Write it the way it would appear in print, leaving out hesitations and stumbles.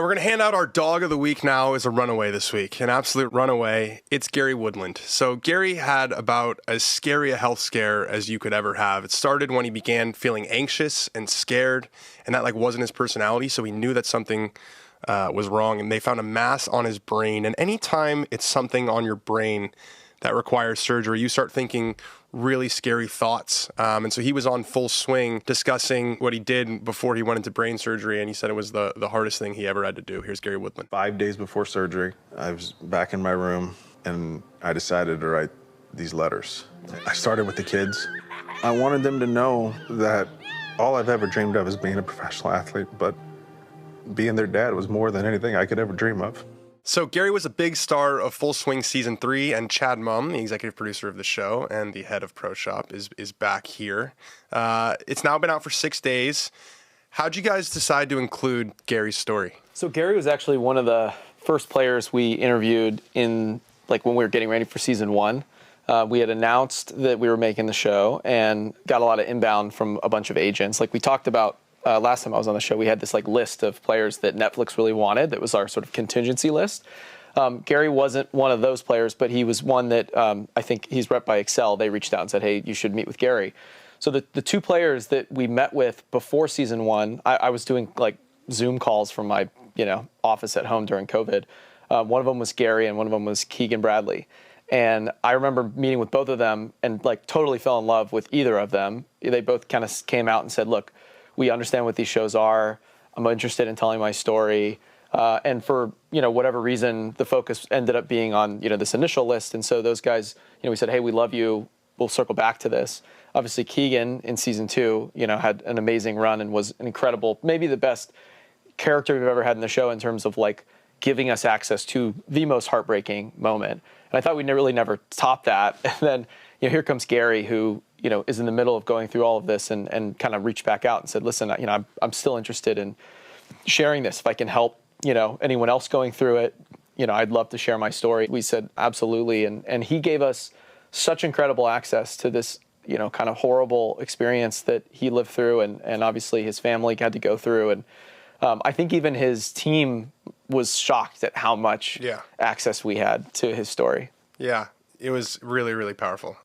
We're going to hand out our dog of the week now as a runaway this week, an absolute runaway. It's Gary Woodland. So Gary had about as scary a health scare as you could ever have. It started when he began feeling anxious and scared, and that wasn't his personality, so he knew that something was wrong, and they found a mass on his brain. And anytime it's something on your brain that requires surgery, you start thinking really scary thoughts. And so he was on full swing discussing what he did before he went into brain surgery, and he said it was the hardest thing he ever had to do. Here's Gary Woodland. 5 days before surgery, I was back in my room, and I decided to write these letters. I started with the kids. I wanted them to know that all I've ever dreamed of is being a professional athlete, but being their dad was more than anything I could ever dream of. So Gary was a big star of Full Swing Season 3, and Chad Mumm, the executive producer of the show and the head of Pro Shop, is back here. It's now been out for 6 days. How'd you guys decide to include Gary's story? So Gary was actually one of the first players we interviewed in, when we were getting ready for Season 1. We had announced that we were making the show and got a lot of inbound from a bunch of agents. Like we talked about last time I was on the show, we had this list of players that Netflix really wanted. That was our sort of contingency list. Gary wasn't one of those players, but he was one that I think he's rep by Excel. They reached out and said, hey, you should meet with Gary. So the two players that we met with before Season 1, I was doing Zoom calls from my office at home during COVID. One of them was Gary and one of them was Keegan Bradley. And I remember meeting with both of them and totally fell in love with either of them. They both kind of came out and said, look, we understand what these shows are. I'm interested in telling my story. And for, whatever reason, the focus ended up being on, this initial list. And so those guys, we said, hey, we love you. We'll circle back to this. Obviously, Keegan in Season 2, had an amazing run and was an incredible, maybe the best character we've ever had in the show in terms of giving us access to the most heartbreaking moment. And I thought we'd really never top that. And then, here comes Gary, who, is in the middle of going through all of this and kind of reached back out and said, listen, I'm still interested in sharing this. If I can help, anyone else going through it, I'd love to share my story. We said, absolutely. And he gave us such incredible access to this, kind of horrible experience that he lived through and obviously his family had to go through. And I think even his team was shocked at how much access we had to his story. Yeah, it was really, really powerful.